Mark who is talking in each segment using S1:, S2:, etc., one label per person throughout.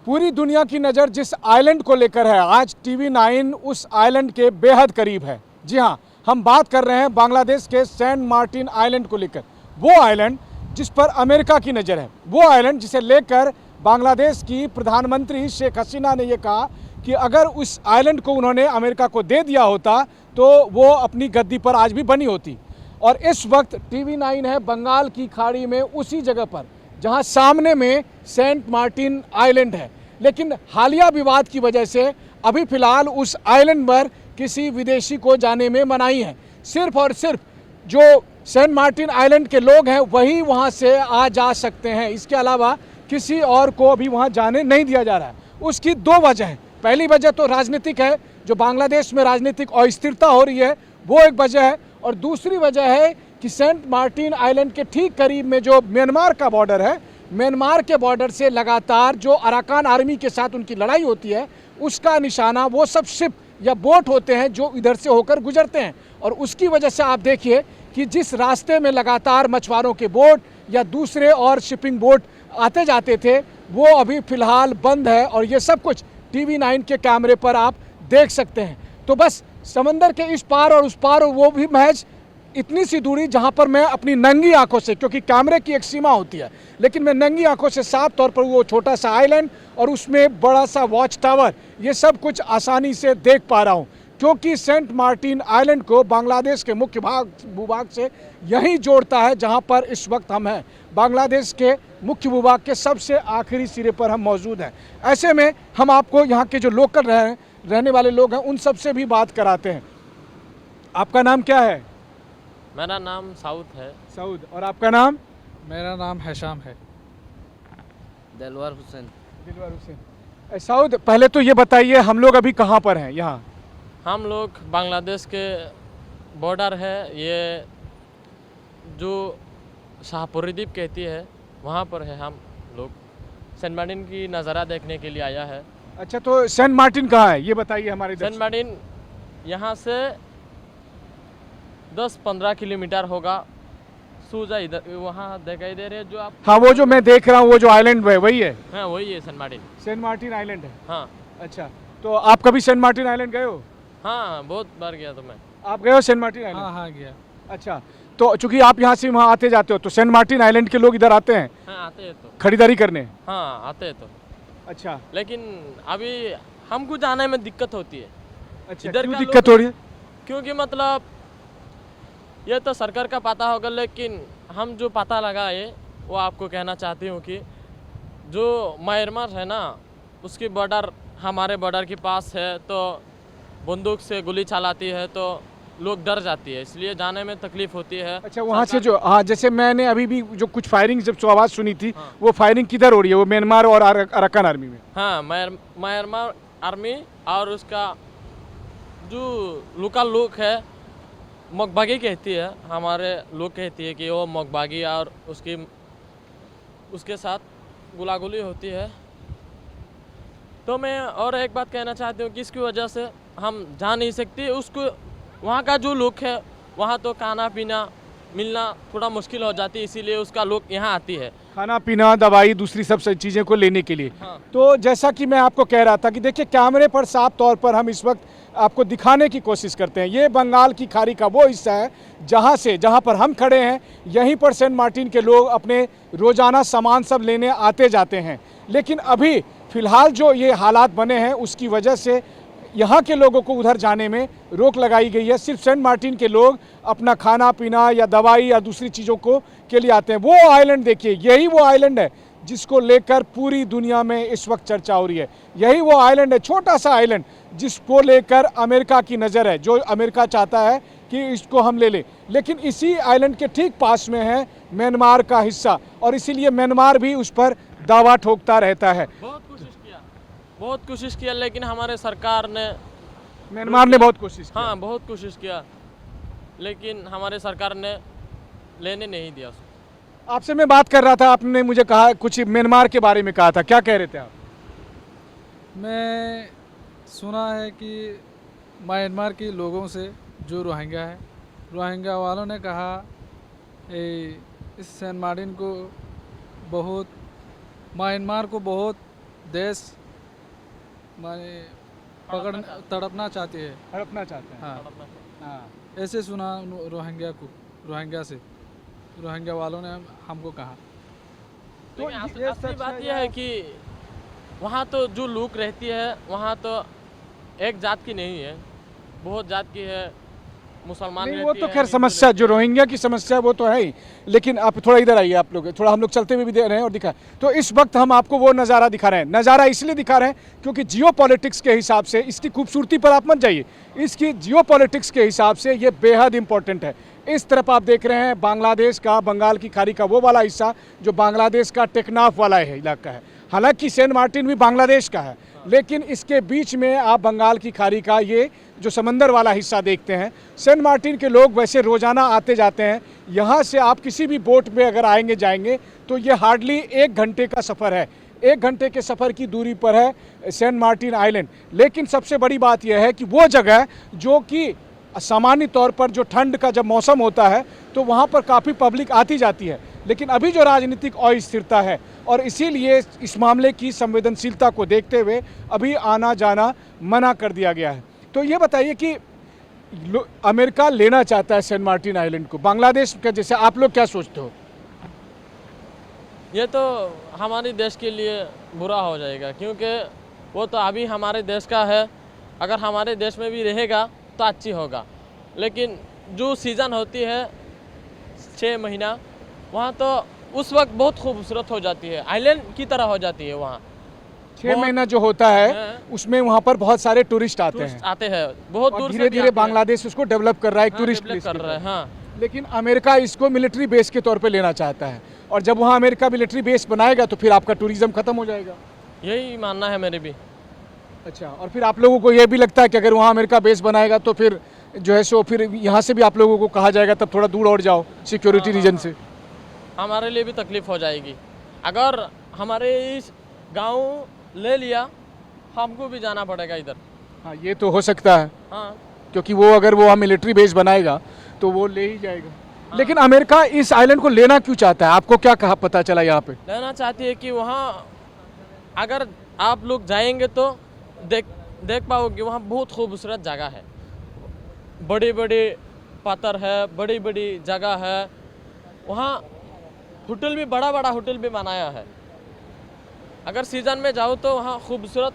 S1: पूरी दुनिया की नज़र जिस आइलैंड को लेकर है, आज TV9 उस आइलैंड के बेहद करीब है। जी हाँ, हम बात कर रहे हैं बांग्लादेश के सेंट मार्टिन आइलैंड को लेकर। वो आइलैंड जिस पर अमेरिका की नज़र है, वो आइलैंड जिसे लेकर बांग्लादेश की प्रधानमंत्री शेख हसीना ने ये कहा कि अगर उस आइलैंड को उन्होंने अमेरिका को दे दिया होता तो वो अपनी गद्दी पर आज भी बनी होती। और इस वक्त TV9 है बंगाल की खाड़ी में उसी जगह पर जहां सामने में सेंट मार्टिन आइलैंड है। लेकिन हालिया विवाद की वजह से अभी फ़िलहाल उस आइलैंड पर किसी विदेशी को जाने में मनाही है। सिर्फ और सिर्फ जो सेंट मार्टिन आइलैंड के लोग हैं वही वहां से आ जा सकते हैं। इसके अलावा किसी और को अभी वहां जाने नहीं दिया जा रहा है। उसकी दो वजह हैं। पहली वजह तो राजनीतिक है, जो बांग्लादेश में राजनीतिक अस्थिरता हो रही है वो एक वजह है। और दूसरी वजह है कि सेंट मार्टिन आइलैंड के ठीक करीब में जो म्यांमार का बॉर्डर है, म्यांमार के बॉर्डर से लगातार जो अराकान आर्मी के साथ उनकी लड़ाई होती है उसका निशाना वो सब शिप या बोट होते हैं जो इधर से होकर गुजरते हैं। और उसकी वजह से आप देखिए कि जिस रास्ते में लगातार मछुआरों के बोट या दूसरे और शिपिंग बोट आते जाते थे वो अभी फ़िलहाल बंद है। और ये सब कुछ TV9 के कैमरे पर आप देख सकते हैं। तो बस समंदर के इस पार और उस पार, और वो भी महज इतनी सी दूरी जहां पर मैं अपनी नंगी आंखों से, क्योंकि कैमरे की एक सीमा होती है, लेकिन मैं नंगी आंखों से साफ तौर पर वो छोटा सा आइलैंड और उसमें बड़ा सा वॉच टावर, ये सब कुछ आसानी से देख पा रहा हूं। क्योंकि सेंट मार्टिन आइलैंड को बांग्लादेश के मुख्य भूभाग से यही जोड़ता है जहां पर इस वक्त हम हैं। बांग्लादेश के मुख्य भूभाग के सबसे आखिरी सिरे पर हम मौजूद हैं। ऐसे में हम आपको यहाँ के जो लोकल रहने वाले लोग हैं उन सब से भी बात कराते हैं। आपका नाम क्या है?
S2: मेरा नाम साउद है।
S1: साउद। और आपका नाम?
S3: मेरा नाम हैशाम है।
S2: दिलवर हुसैन।
S1: दिलवर हुसैन। साउद, पहले तो ये बताइए हम लोग अभी कहाँ पर हैं? यहाँ
S2: हम लोग बांग्लादेश के बॉर्डर है, ये जो शाहपुरी द्वीप कहती है वहाँ पर है। हम लोग सेंट मार्टिन की नज़ारा देखने के लिए आया है।
S1: अच्छा, तो सेंट मार्टिन कहाँ है ये बताइए हमारे।
S2: सेंट मार्टिन यहाँ से 10-15 किलोमीटर होगा। सूजा इधर वहाँ दिखाई दे रहे हैं जो आप।
S1: हाँ, वो जो मैं देख रहा हूँ वो जो आइलैंड है वही है?
S2: हाँ वही है saint Martin.
S1: Saint Martin island है?
S2: हाँ।
S1: अच्छा, तो आप कभी सेंट मार्टिन आइलैंड गए हो?
S2: हाँ बहुत बार गया तो मैं।
S1: आप गए हो सेंट मार्टिन आइलैंड?
S3: हाँ हाँ गया।
S1: अच्छा, तो चूंकि आप यहाँ से वहाँ आते जाते हो तो सेंट मार्टिन आइलैंड के लोग इधर आते हैं?
S2: हाँ आते हैं तो।
S1: खरीदारी करने?
S2: हाँ आते हैं तो।
S1: अच्छा,
S2: लेकिन अभी हमको जाने में दिक्कत होती है।
S1: अच्छा,
S2: इधर
S1: क्यों
S2: का
S1: दिक्कत हो रही है?
S2: क्योंकि मतलब ये तो सरकार का पता होगा, लेकिन हम जो पता लगाए वो आपको कहना चाहती हूँ कि जो म्यांमार है ना उसकी बॉर्डर हमारे बॉर्डर के पास है, तो बंदूक से गोली चलाती है तो लोग डर जाती है, इसलिए जाने में तकलीफ होती है।
S1: अच्छा, वहाँ से जो, हाँ, जैसे मैंने अभी भी जो कुछ फायरिंग जब आवाज़ सुनी थी, हाँ, वो फायरिंग किधर हो रही है? वो म्यांमार और अराकान आर्मी में?
S2: हाँ, म्यांमार आर्मी और उसका जो लोकल लोग है मकबागी कहती है, हमारे लोग कहती है कि वो मकबागी, और उसके साथ गुलागुली होती है। तो मैं और एक बात कहना चाहती हूँ कि इसकी वजह से हम जा नहीं सकते। उसको वहाँ का जो लोग है वहाँ तो खाना पीना मिलना थोड़ा मुश्किल हो जाती है, इसीलिए उसका लोग यहाँ आती है
S1: खाना पीना, दवाई, दूसरी सब चीज़ें को लेने के लिए।
S2: हाँ।
S1: तो जैसा कि मैं आपको कह रहा था कि देखिए कैमरे पर साफ तौर पर हम इस वक्त आपको दिखाने की कोशिश करते हैं। ये बंगाल की खाड़ी का वो हिस्सा है जहाँ पर हम खड़े हैं। यहीं पर सेंट मार्टिन के लोग अपने रोज़ाना सामान सब लेने आते जाते हैं। लेकिन अभी फ़िलहाल जो ये हालात बने हैं उसकी वजह से यहाँ के लोगों को उधर जाने में रोक लगाई गई है। सिर्फ सेंट मार्टिन के लोग अपना खाना पीना या दवाई या दूसरी चीज़ों के लिए आते हैं। वो आइलैंड देखिए, यही वो आइलैंड है जिसको लेकर पूरी दुनिया में इस वक्त चर्चा हो रही है। यही वो आइलैंड है, छोटा सा आइलैंड जिसको लेकर अमेरिका की नज़र है, जो अमेरिका चाहता है कि इसको हम ले लें। लेकिन इसी आइलैंड के ठीक पास में है म्यांमार का हिस्सा, और इसीलिए म्यांमार भी उस पर दावा ठोकता रहता है।
S2: बहुत कोशिश किया लेकिन हमारे सरकार ने,
S1: म्यांमार ने बहुत कोशिश की।
S2: हाँ बहुत कोशिश किया, लेकिन हमारे सरकार ने लेने नहीं दिया उसको।
S1: आपसे मैं बात कर रहा था, आपने मुझे कहा कुछ म्यांमार के बारे में कहा था, क्या कह रहे थे आप?
S3: मैं सुना है कि म्यांमार के लोगों से जो रोहिंग्या है, रोहिंग्या वालों ने कहा इस सेंट मार्टिन को बहुत, म्यांमार को बहुत देश माने पकड़ तड़पना चाहती है।
S1: हड़पना चाहते हैं।
S3: हाँ,
S1: हाँ।
S3: ऐसे सुना रोहिंग्या से, रोहिंग्या वालों ने हमको कहा।
S2: तो
S1: ये
S2: असली
S1: सच
S2: बात
S1: है
S2: यह है कि वहाँ तो जो लोग रहती है वहाँ तो एक जात की नहीं है, बहुत जात की है। मुसलमान
S1: नहीं, वो
S2: रहती
S1: तो
S2: है,
S1: खैर
S2: हिंदू
S1: समस्या
S2: रहती
S1: जो रोहिंग्या की समस्या वो तो है ही, लेकिन आप थोड़ा इधर आइए, आप लोग थोड़ा, हम लोग चलते हुए भी दे रहे हैं और दिखा, तो इस वक्त हम आपको वो नज़ारा दिखा रहे हैं। नज़ारा इसलिए दिखा रहे हैं क्योंकि जियो पॉलिटिक्स के हिसाब से, इसकी खूबसूरती पर आप मत जाइए, इसकी जियो पॉलिटिक्स के हिसाब से ये बेहद इंपॉर्टेंट है। इस तरफ आप देख रहे हैं बांग्लादेश का, बंगाल की खाड़ी का वो वाला हिस्सा जो बांग्लादेश का टेकनाफ वाला है इलाका है। हालांकि सेंट मार्टिन भी बांग्लादेश का है, लेकिन इसके बीच में आप बंगाल की खाड़ी का ये जो समंदर वाला हिस्सा देखते हैं। सेंट मार्टिन के लोग वैसे रोज़ाना आते जाते हैं। यहाँ से आप किसी भी बोट में अगर आएंगे जाएंगे तो ये हार्डली 1 घंटे का सफ़र है, 1 घंटे के सफ़र की दूरी पर है सेंट मार्टिन आइलैंड। लेकिन सबसे बड़ी बात यह है कि वो जगह जो कि सामान्य तौर पर जो ठंड का जब मौसम होता है तो वहाँ पर काफ़ी पब्लिक आती जाती है, लेकिन अभी जो राजनीतिक अस्थिरता है और इसीलिए इस मामले की संवेदनशीलता को देखते हुए अभी आना जाना मना कर दिया गया है। तो ये बताइए कि अमेरिका लेना चाहता है सेंट मार्टिन आइलैंड को बांग्लादेश का, जैसे आप लोग क्या सोचते हो?
S2: ये तो हमारे देश के लिए बुरा हो जाएगा, क्योंकि वो तो अभी हमारे देश का है। अगर हमारे देश में भी रहेगा तो अच्छी होगा, लेकिन जो सीज़न होती है 6 महीना, वहाँ तो उस वक्त बहुत खूबसूरत हो जाती है, आइलैंड की तरह हो जाती है वहाँ।
S1: 6 महीना जो होता है
S2: हाँ।
S1: उसमें वहाँ पर बहुत सारे टूरिस्ट आते हैं
S2: आते हैं बहुत
S1: और
S2: दूर से
S1: धीरे
S2: भी
S1: धीरे
S2: आते हैं।
S1: बांग्लादेश उसको डेवलप कर रहा है, एक
S2: हाँ,
S1: टूरिस्ट
S2: डेवलप
S1: प्लेस
S2: कर रहा है। हाँ,
S1: लेकिन अमेरिका इसको मिलिट्री बेस के तौर पे लेना चाहता है, और जब वहाँ अमेरिका मिलिट्री बेस बनाएगा तो फिर आपका टूरिज्म खत्म हो जाएगा।
S2: यही मानना है मेरे भी।
S1: अच्छा, और फिर आप लोगों को ये भी लगता है कि अगर वहाँ अमेरिका बेस बनाएगा तो फिर जो है सो फिर यहाँ से भी आप लोगों को कहा जाएगा तब थोड़ा दूर और जाओ सिक्योरिटी रीजन से।
S2: हमारे लिए भी तकलीफ हो जाएगी। अगर हमारे इस गांव ले लिया, हमको भी जाना पड़ेगा इधर।
S1: हाँ, ये तो हो सकता है,
S2: हाँ,
S1: क्योंकि वो अगर वो मिलिट्री बेस बनाएगा तो वो ले ही जाएगा। लेकिन अमेरिका इस आइलैंड को लेना क्यों चाहता है, आपको क्या कहा पता चला यहाँ पे?
S2: लेना चाहती है कि वहाँ अगर आप लोग जाएंगे तो देख पाओगे, वहाँ बहुत खूबसूरत जगह है, बड़ी बड़ी पत्थर है, बड़ी बड़ी जगह है। वहाँ होटल भी, बड़ा बड़ा होटल भी बनाया है। अगर सीज़न में जाओ तो वहाँ खूबसूरत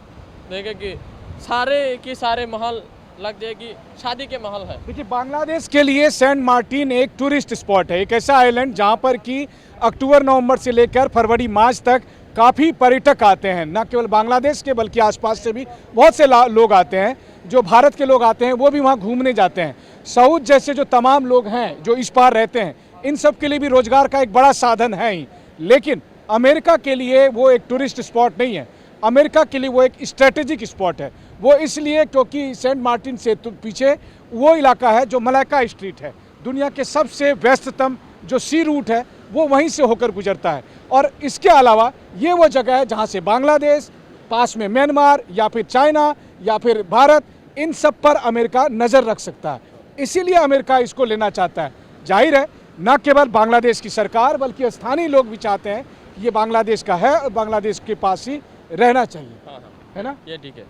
S2: देखेगी, सारे की सारे महल लग जाएगी, शादी के महल है।
S1: देखिए, बांग्लादेश के लिए सेंट मार्टिन एक टूरिस्ट स्पॉट है, एक ऐसा आइलैंड जहाँ पर कि अक्टूबर नवंबर से लेकर फरवरी मार्च तक काफ़ी पर्यटक आते हैं, न केवल बांग्लादेश के बल्कि आसपास से भी बहुत से लोग आते हैं। जो भारत के लोग आते हैं वो भी वहाँ घूमने जाते हैं। सऊद जैसे जो तमाम लोग हैं जो इस पार रहते हैं, इन सब के लिए भी रोजगार का एक बड़ा साधन है ही। लेकिन अमेरिका के लिए वो एक टूरिस्ट स्पॉट नहीं है, अमेरिका के लिए वो एक स्ट्रेटेजिक स्पॉट है। वो इसलिए क्योंकि सेंट मार्टिन से पीछे वो इलाका है जो मलाक्का स्ट्रीट है, दुनिया के सबसे व्यस्ततम जो सी रूट है वो वहीं से होकर गुजरता है। और इसके अलावा ये वो जगह है जहाँ से बांग्लादेश, पास में म्यांमार या फिर चाइना या फिर भारत, इन सब पर अमेरिका नज़र रख सकता है। इसीलिए अमेरिका इसको लेना चाहता है। जाहिर है न केवल बांग्लादेश की सरकार बल्कि स्थानीय लोग भी चाहते हैं कि ये बांग्लादेश का है और बांग्लादेश के पास ही रहना चाहिए।
S2: हाँ,
S1: है ना?
S2: ये ठीक है।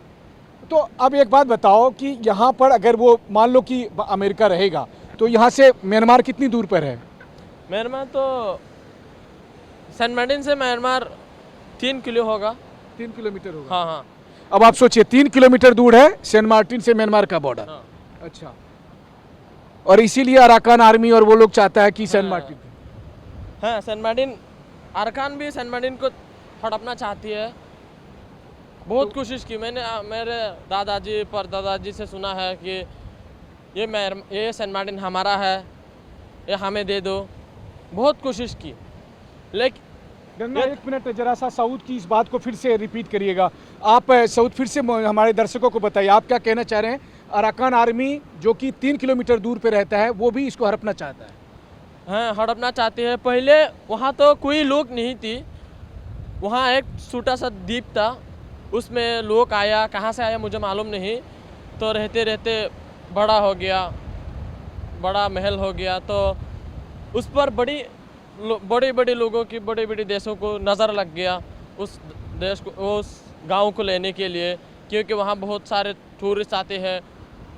S1: तो अब एक बात बताओ कि यहाँ पर अगर वो मान लो कि अमेरिका रहेगा तो यहाँ से म्यांमार कितनी दूर पर है?
S2: म्यांमार तो सेंट मार्टिन से म्यांमार 3 किलो होगा।
S1: 3 किलोमीटर होगा।
S2: हाँ हाँ।
S1: अब आप सोचिए 3 किलोमीटर दूर है सेंट मार्टिन से म्यांमार का बॉर्डर।
S2: हाँ।
S1: अच्छा, और इसीलिए अराकान आर्मी और वो लोग चाहता है कि सेंट मार्टिन,
S2: हाँ, सेंट मार्टिन, अरकान भी सेंट मार्टिन को हड़पना चाहती है। बहुत कोशिश की मैंने, मेरे दादाजी परदादाजी से सुना है कि ये सेंट मार्टिन हमारा है, ये हमें दे दो। बहुत कोशिश की, लेकिन
S1: गंगा एक मिनट जरा सा सऊद की इस बात को फिर से रिपीट करिएगा आप। सऊद फिर से हमारे दर्शकों को बताइए आप क्या कहना चाह रहे हैं। अराकान आर्मी जो कि 3 किलोमीटर दूर पे रहता है वो भी इसको हड़पना चाहता है।
S2: हाँ, हड़पना चाहती है। पहले वहाँ तो कोई लोग नहीं थी, वहाँ एक छोटा सा द्वीप था, उसमें लोग आया, कहाँ से आया मुझे मालूम नहीं, तो रहते रहते बड़ा हो गया, बड़ा महल हो गया। तो उस पर बड़े बड़े लोगों की, बड़े बड़े देशों को नज़र लग गया। उस देश को, उस गाँव को लेने के लिए, क्योंकि वहाँ बहुत सारे टूरिस्ट आते हैं,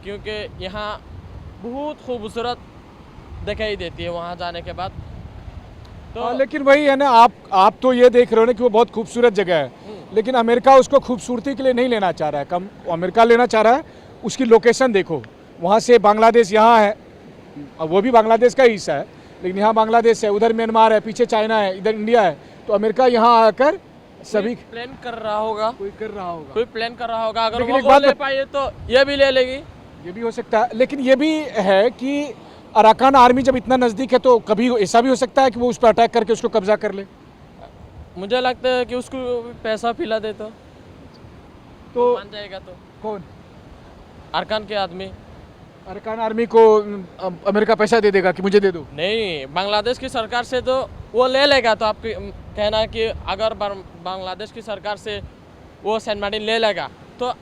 S2: क्योंकि यहाँ बहुत खूबसूरत दिखाई देती है वहाँ जाने के बाद। तो
S1: लेकिन वही है ना, आप तो ये देख रहे हो ना कि वो बहुत खूबसूरत जगह है, लेकिन अमेरिका उसको खूबसूरती के लिए नहीं लेना चाह रहा है। कम अमेरिका लेना चाह रहा है, उसकी लोकेशन देखो, वहाँ से बांग्लादेश यहाँ है, वो भी बांग्लादेश का ही हिस्सा है, लेकिन यहाँ बांग्लादेश है, उधर म्यांमार है, पीछे चाइना है, इधर इंडिया है। तो अमेरिका यहाँ आकर सभी
S2: प्लान कर रहा होगा,
S1: कोई कर रहा होगा,
S2: कोई प्लान कर रहा होगा। अगर
S1: लेकिन एक
S2: वो
S1: बात
S2: ले पाए तो ये भी ले लेगी।
S1: ये भी हो सकता है, लेकिन ये भी है कि अराकान आर्मी जब इतना नज़दीक है तो कभी ऐसा भी हो सकता है कि वो उस पर अटैक करके उसको कब्जा कर ले।
S2: मुझे लगता है कि उसको पैसा पिला दे तो मान जाएगा। तो
S1: कौन?
S2: अरकान के आदमी।
S1: अराकान आर्मी को अमेरिका पैसा दे देगा कि मुझे दे दो?
S2: नहीं, बांग्लादेश की सरकार से तो वो ले लेगा। तो आपकी कहना है कि अगर बांग्लादेश की सरकार से वो सेंट मार्टिन ले लेगा तो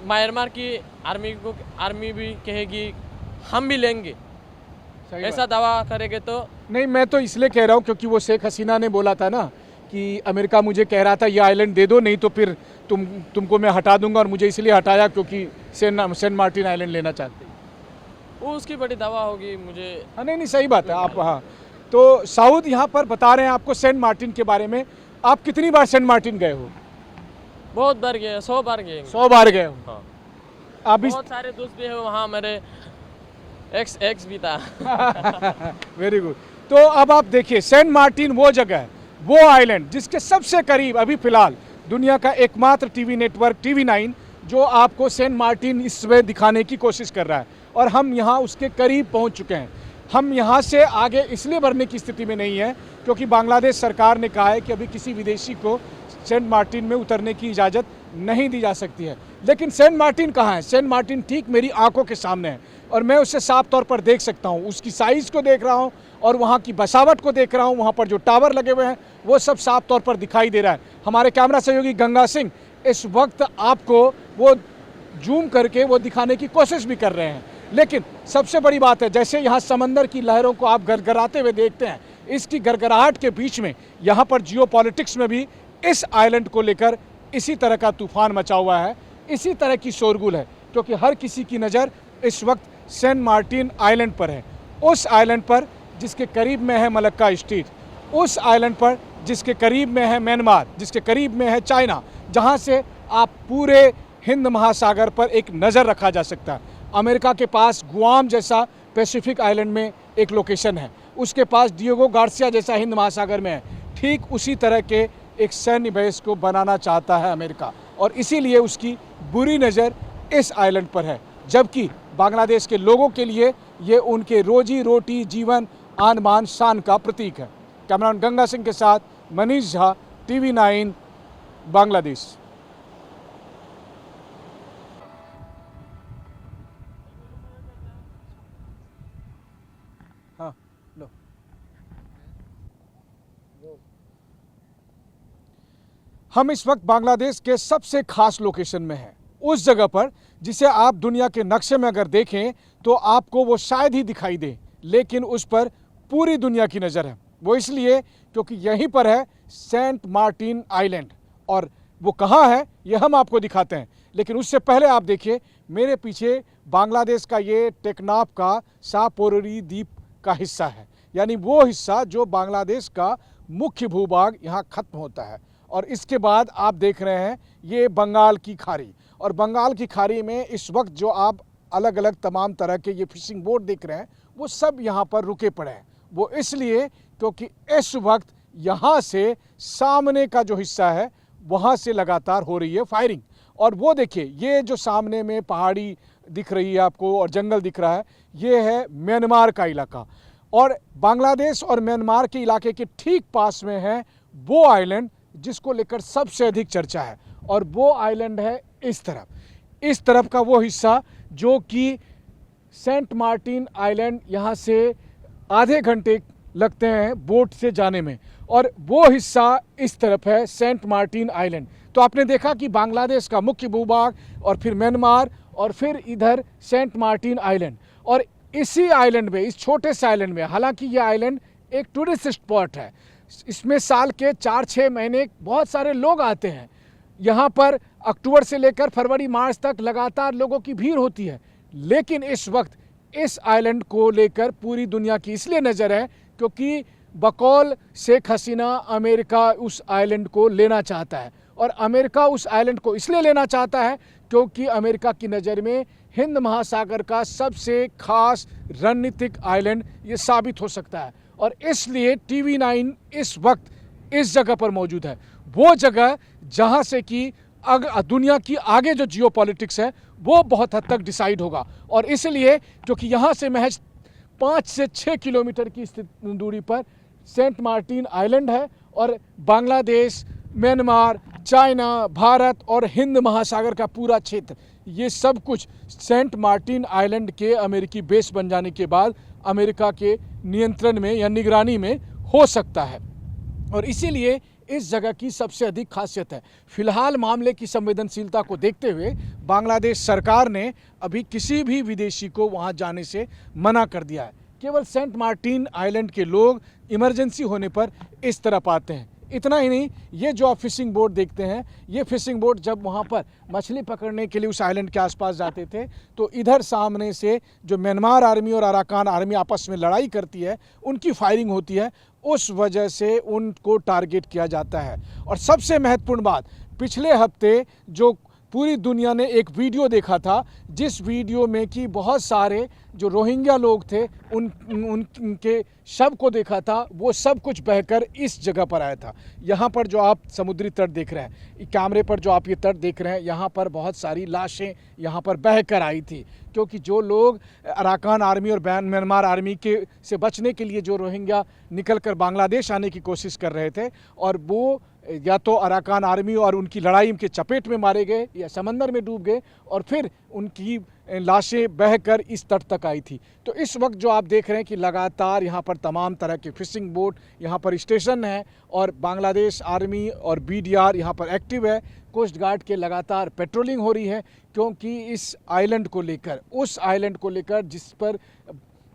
S2: म्यांमार की आर्मी भी कहेगी हम भी लेंगे, ऐसा दावा करेंगे। तो
S1: नहीं, मैं तो इसलिए कह रहा हूँ क्योंकि वो शेख हसीना ने बोला था ना कि अमेरिका मुझे कह रहा था ये आइलैंड दे दो, नहीं तो फिर तुमको मैं हटा दूंगा, और मुझे इसलिए हटाया क्योंकि सेंट मार्टिन आइलैंड लेना चाहते हैं।
S2: वो उसकी बड़ी दावा होगी मुझे।
S1: हाँ, नहीं सही बात है आप। हाँ, तो साउद यहाँ पर बता रहे हैं आपको सेंट मार्टिन के बारे में। आप कितनी बार सेंट मार्टिन गए हो?
S2: बहुत बार गए, 100 बार गए।
S1: 100 बार गए हो?
S2: हाँ।
S1: आप
S2: बहुत सारे दोस्त भी हैं वहाँ, मेरे एक्स भी था।
S1: Very good. तो अब आप देखिए, सेंट मार्टिन वो जगह है, वो आइलैंड जिसके सबसे करीब अभी फिलहाल दुनिया का एकमात्र टीवी नेटवर्क TV9 जो आपको सेंट मार्टिन इस समय दिखाने की कोशिश कर रहा है, और हम यहाँ उसके करीब पहुँच चुके हैं। हम यहाँ से आगे इसलिए बढ़ने की स्थिति में नहीं है क्योंकि बांग्लादेश सरकार ने कहा है कि अभी किसी विदेशी को सेंट मार्टिन में उतरने की इजाज़त नहीं दी जा सकती है। लेकिन सेंट मार्टिन कहाँ है? सेंट मार्टिन ठीक मेरी आंखों के सामने है, और मैं उसे साफ तौर पर देख सकता हूँ। उसकी साइज़ को देख रहा हूँ और वहाँ की बसावट को देख रहा हूँ। वहाँ पर जो टावर लगे हुए हैं वो सब साफ तौर पर दिखाई दे रहा है। हमारे कैमरा सहयोगी गंगा सिंह इस वक्त आपको वो जूम करके वो दिखाने की कोशिश भी कर रहे हैं। लेकिन सबसे बड़ी बात है, जैसे यहाँ समंदर की लहरों को आप गरगराते हुए देखते हैं, इसकी गरगराहट के बीच में यहाँ पर जियोपॉलिटिक्स में भी इस आइलैंड को लेकर इसी तरह का तूफान मचा हुआ है, इसी तरह की शोरगुल है, क्योंकि हर किसी की नज़र इस वक्त सेंट मार्टिन आइलैंड पर है। उस आइलैंड पर जिसके करीब में है मलक्का स्ट्रीट, उस आइलैंड पर जिसके करीब में है म्यांमार, जिसके करीब में है चाइना, जहां से आप पूरे हिंद महासागर पर एक नज़र रखा जा सकता है। अमेरिका के पास गुआम जैसा पैसिफिक आइलैंड में एक लोकेशन है, उसके पास डिएगो गार्सिया जैसा हिंद महासागर में है। ठीक उसी तरह के एक सैन्य बेस को बनाना चाहता है अमेरिका, और इसीलिए उसकी बुरी नज़र इस आइलैंड पर है, जबकि बांग्लादेश के लोगों के लिए ये उनके रोजी रोटी, जीवन, आन बान शान का प्रतीक है। कैमरामैन गंगा सिंह के साथ मनीष झा, TV9 बांग्लादेश। हाँ, लो। हम इस वक्त बांग्लादेश के सबसे खास लोकेशन में हैं, उस जगह पर जिसे आप दुनिया के नक्शे में अगर देखें तो आपको वो शायद ही दिखाई दे, लेकिन उस पर पूरी दुनिया की नज़र है। वो इसलिए क्योंकि यहीं पर है सेंट मार्टिन आइलैंड, और वो कहाँ है ये हम आपको दिखाते हैं। लेकिन उससे पहले आप देखिए, मेरे पीछे बांग्लादेश का ये टेकनाफ का सापोरी द्वीप का हिस्सा है, यानी वो हिस्सा जो बांग्लादेश का मुख्य भूभाग यहाँ खत्म होता है। और इसके बाद आप देख रहे हैं ये बंगाल की खाड़ी, और बंगाल की खाड़ी में इस वक्त जो आप अलग अलग तमाम तरह के ये फिशिंग बोट देख रहे हैं वो सब यहाँ पर रुके पड़े हैं। वो इसलिए क्योंकि इस वक्त यहाँ से सामने का जो हिस्सा है वहाँ से लगातार हो रही है फायरिंग। और वो देखिए, ये जो सामने में पहाड़ी दिख रही है आपको और जंगल दिख रहा है, ये है म्यांमार का इलाका, और बांग्लादेश और म्यांमार के इलाके के ठीक पास में है वो आइलैंड जिसको लेकर सबसे अधिक चर्चा है, और वो आइलैंड है इस तरफ का वो हिस्सा जो कि सेंट मार्टिन आइलैंड, यहाँ से आधे घंटे लगते हैं बोट से जाने में, और वो हिस्सा इस तरफ है सेंट मार्टिन आइलैंड। तो आपने देखा कि बांग्लादेश का मुख्य भूभाग और फिर म्यांमार और फिर इधर सेंट मार्टिन आइलैंड, और इसी आइलैंड में, इस छोटे से आइलैंड में, हालांकि ये आइलैंड एक टूरिस्ट स्पॉट है, इसमें साल के 4-6 महीने बहुत सारे लोग आते हैं। यहाँ पर अक्टूबर से लेकर फरवरी मार्च तक लगातार लोगों की भीड़ होती है। लेकिन इस वक्त इस आइलैंड को लेकर पूरी दुनिया की इसलिए नज़र है क्योंकि बकौल शेख हसीना अमेरिका उस आइलैंड को लेना चाहता है। और अमेरिका उस आइलैंड को इसलिए लेना चाहता है क्योंकि अमेरिका की नज़र में हिंद महासागर का सबसे खास रणनीतिक आइलैंड ये साबित हो सकता है। और इसलिए TV9 इस वक्त इस जगह पर मौजूद है, वो जगह जहां से कि दुनिया की आगे जो जियोपॉलिटिक्स है वो बहुत हद तक डिसाइड होगा। और इसलिए क्योंकि यहाँ से महज 5 से 6 किलोमीटर की दूरी पर सेंट मार्टिन आइलैंड है और बांग्लादेश, म्यांमार, चाइना, भारत और हिंद महासागर का पूरा क्षेत्र, ये सब कुछ सेंट मार्टिन आइलैंड के अमेरिकी बेस बन जाने के बाद अमेरिका के नियंत्रण में या निगरानी में हो सकता है। और इसीलिए इस जगह की सबसे अधिक खासियत है। फिलहाल मामले की संवेदनशीलता को देखते हुए बांग्लादेश सरकार ने अभी किसी भी विदेशी को वहां जाने से मना कर दिया है। केवल सेंट मार्टिन आइलैंड के लोग इमरजेंसी होने पर इस तरफ आते हैं। इतना ही नहीं, ये जो आप फिशिंग बोट देखते हैं, ये फिशिंग बोट जब वहाँ पर मछली पकड़ने के लिए उस आइलैंड के आसपास जाते थे तो इधर सामने से जो म्यांमार आर्मी और अराकान आर्मी आपस में लड़ाई करती है, उनकी फायरिंग होती है, उस वजह से उनको टारगेट किया जाता है। और सबसे महत्वपूर्ण बात, पिछले हफ्ते जो पूरी दुनिया ने एक वीडियो देखा था, जिस वीडियो में कि बहुत सारे जो रोहिंग्या लोग थे उनके शव को देखा था, वो सब कुछ बहकर इस जगह पर आया था। यहाँ पर जो आप समुद्री तट देख रहे हैं, कैमरे पर जो आप ये तट देख रहे हैं, यहाँ पर बहुत सारी लाशें यहाँ पर बहकर आई थी क्योंकि जो लोग अराकान आर्मी और म्यांमार आर्मी के से बचने के लिए जो रोहिंग्या निकल कर बांग्लादेश आने की कोशिश कर रहे थे और वो या तो अराकान आर्मी और उनकी लड़ाई के चपेट में मारे गए या समंदर में डूब गए और फिर उनकी लाशें बहकर इस तट तक आई थी। तो इस वक्त जो आप देख रहे हैं कि लगातार यहाँ पर तमाम तरह के फिशिंग बोट यहाँ पर स्टेशन है और बांग्लादेश आर्मी और BDR यहाँ पर एक्टिव है। कोस्ट गार्ड के लगातार पेट्रोलिंग हो रही है क्योंकि इस आइलैंड को लेकर, उस आइलैंड को लेकर जिस पर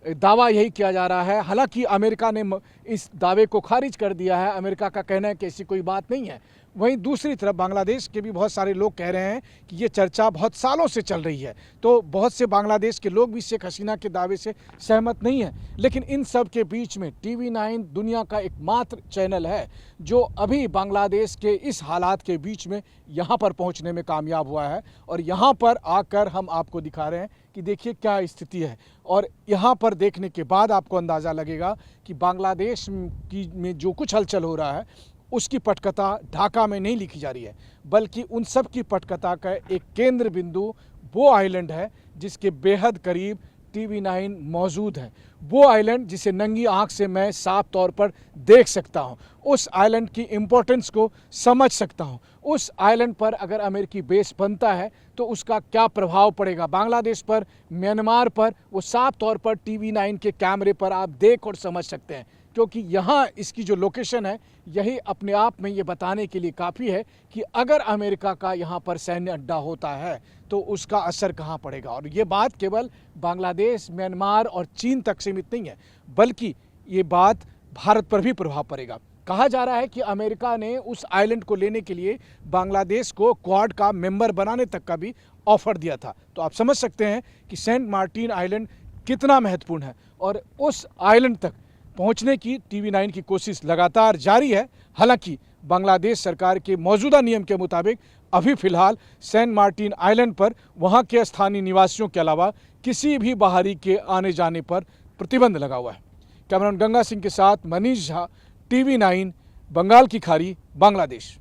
S1: दावा यही किया जा रहा है, हालांकि अमेरिका ने इस दावे को खारिज कर दिया है। अमेरिका का कहना है कि ऐसी कोई बात नहीं है। वहीं दूसरी तरफ बांग्लादेश के भी बहुत सारे लोग कह रहे हैं कि ये चर्चा बहुत सालों से चल रही है। तो बहुत से बांग्लादेश के लोग भी शेख हसीना के दावे से सहमत नहीं हैं। लेकिन इन सब के बीच में TV9 दुनिया का एकमात्र चैनल है जो अभी बांग्लादेश के इस हालात के बीच में यहाँ पर पहुँचने में कामयाब हुआ है। और यहाँ पर आकर हम आपको दिखा रहे हैं कि देखिए क्या स्थिति है। और यहाँ पर देखने के बाद आपको अंदाज़ा लगेगा कि बांग्लादेश में जो कुछ हलचल हो रहा है उसकी पटकथा ढाका में नहीं लिखी जा रही है, बल्कि उन सब की पटकथा का एक केंद्र बिंदु वो आइलैंड है जिसके बेहद करीब TV9 मौजूद है। वो आइलैंड जिसे नंगी आंख से मैं साफ तौर पर देख सकता हूँ, उस आइलैंड की इम्पोर्टेंस को समझ सकता हूँ। उस आइलैंड पर अगर अमेरिकी बेस बनता है तो उसका क्या प्रभाव पड़ेगा बांग्लादेश पर, म्यांमार पर, वो साफ तौर पर TV9 के कैमरे पर आप देख और समझ सकते हैं। क्योंकि यहाँ इसकी जो लोकेशन है यही अपने आप में ये बताने के लिए काफ़ी है कि अगर अमेरिका का यहाँ पर सैन्य अड्डा होता है तो उसका असर कहाँ पड़ेगा। और ये बात केवल बांग्लादेश, म्यांमार और चीन तक सीमित नहीं है, बल्कि ये बात भारत पर भी प्रभाव पड़ेगा। कहा जा रहा है कि अमेरिका ने उस आइलैंड को लेने के लिए बांग्लादेश को क्वाड का मेंबर बनाने तक का भी ऑफर दिया था। तो आप समझ सकते हैं कि सेंट मार्टिन आइलैंड कितना महत्वपूर्ण है। और उस आइलैंड तक पहुंचने की TV9 की कोशिश लगातार जारी है। हालांकि बांग्लादेश सरकार के मौजूदा नियम के मुताबिक अभी फ़िलहाल सेंट मार्टिन आइलैंड पर वहां के स्थानीय निवासियों के अलावा किसी भी बाहरी के आने जाने पर प्रतिबंध लगा हुआ है। कैमरामैन गंगा सिंह के साथ मनीष झा, TV9, बंगाल की खाड़ी, बांग्लादेश।